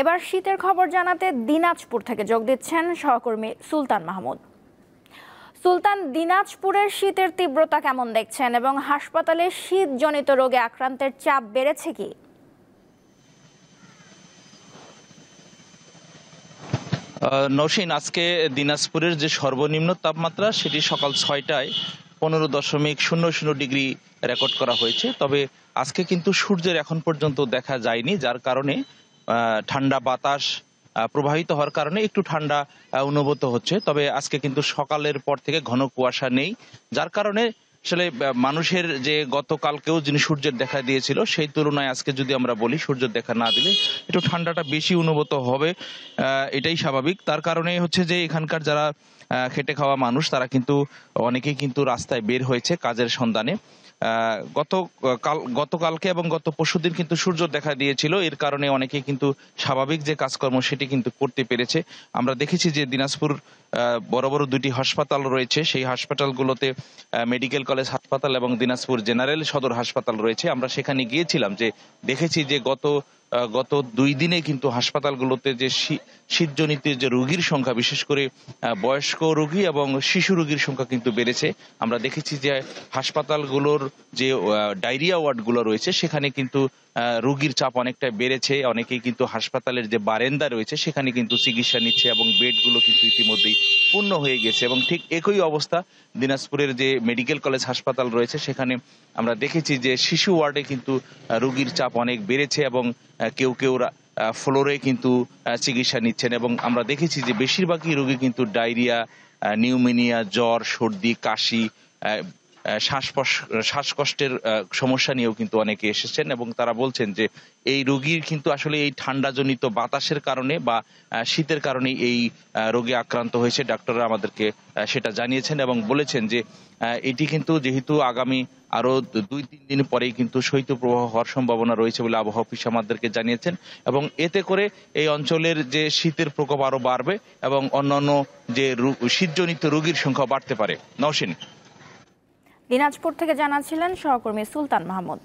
এবার শীতের খবর জানাতে দিনাজপুর থেকে যোগ দিচ্ছেন সহকর্মী সুলতান মাহমুদ। সুলতান, দিনাজপুরের শীতের তীব্রতা কেমন দেখছেন এবং হাসপাতালে শীতজনিত রোগে আক্রান্তের চাপ বেড়েছে কি? নওশীন, আজকে দিনাজপুরের যে সর্বনিম্ন তাপমাত্রা সেটি সকাল 6টায় 15.00 ডিগ্রি রেকর্ড করা হয়েছে। তবে আজকে কিন্তু সূর্যের এখন পর্যন্ত দেখা যায়নি, যার কারণে ঠান্ডা বাতাস প্রবাহিত হওয়ার কারণে একটু ঠান্ডা অনুভূত হচ্ছে। তবে আজকে কিন্তু সকালের পর থেকে ঘন কুয়াশা নেই, যার কারণে আসলে মানুষের যে গতকালকেও যিনি সূর্যের দেখা দিয়েছিল সেই তুলনায় আজকে যদি আমরা বলি সূর্যের দেখা না দিলে একটু ঠান্ডাটা বেশি অনুভূত হবে, এটাই স্বাভাবিক। তার কারণে হচ্ছে যে এখানকার যারা খেটে খাওয়া মানুষ তারা কিন্তু অনেকেই কিন্তু রাস্তায় বের হয়েছে কাজের সন্ধানে। গতকালকে এবং গত পরশুদিন কিন্তু সূর্য দেখা দিয়েছিল, এর কারণে অনেকেই কিন্তু স্বাভাবিক যে কাজকর্ম সেটি কিন্তু করতে পেরেছে। আমরা দেখেছি যে দিনাজপুর বড় বড় দুটি হাসপাতাল রয়েছে, সেই হাসপাতালগুলোতে মেডিকেল কলেজ হাসপাতাল এবং দিনাজপুর জেনারেল সদর হাসপাতাল রয়েছে। আমরা সেখানে গিয়েছিলাম, যে দেখেছি যে গত 2 দিনে কিন্তু হাসপাতালগুলোতে যে শীতজনিত যে রোগীর সংখ্যা, বিশেষ করে বয়স্ক রোগী এবং শিশু রোগীর সংখ্যা কিন্তু বেড়েছে। আমরা দেখেছি যে হাসপাতালগুলোর যে ডায়রিয়া ওয়ার্ডগুলো রয়েছে সেখানে কিন্তু রোগীর চাপ অনেকটা বেড়েছে। অনেকেই কিন্তু হাসপাতালের যে বারান্দা রয়েছে সেখানে কিন্তু চিকিৎসা নিচ্ছে এবং বেডগুলো কিন্তু ইতিমধ্যেই পূর্ণ হয়ে গেছে। এবং ঠিক একই অবস্থা দিনাজপুরের যে মেডিকেল কলেজ হাসপাতাল রয়েছে, সেখানে আমরা দেখেছি যে শিশু ওয়ার্ডে কিন্তু রোগীর চাপ অনেক বেড়েছে এবং কেউ কেউ ফ্লোরে কিন্তু চিকিৎসা নিচ্ছেন। এবং আমরা দেখেছি যে বেশিরভাগই রোগী কিন্তু ডায়রিয়া, নিউমোনিয়া, জ্বর, সর্দি, কাশি, শ্বাসকষ্টের সমস্যা নিয়েও কিন্তু অনেকে এসেছেন এবং তারা বলছেন যে এই রোগীর কিন্তু আসলে এই ঠান্ডাজনিত বাতাসের কারণে বা শীতের কারণে এই রোগে আক্রান্ত হয়েছে। ডাক্তাররা আমাদেরকে সেটা জানিয়েছেন এবং বলেছেন যে এটি কিন্তু যেহেতু আগামী আরো 2-3 দিন পরেই কিন্তু শৈত্যপ্রবাহ হওয়ার সম্ভাবনা রয়েছে বলে আবহাওয়া অফিস আমাদেরকে জানিয়েছেন এবং এতে করে এই অঞ্চলের যে শীতের প্রকোপ আরো বাড়বে এবং অন্যান্য যে শীতজনিত রোগীর সংখ্যা বাড়তে পারে। নওশীন, দিনাজপুর থেকে জানাচ্ছিলেন সহকর্মী সুলতান মাহমুদ।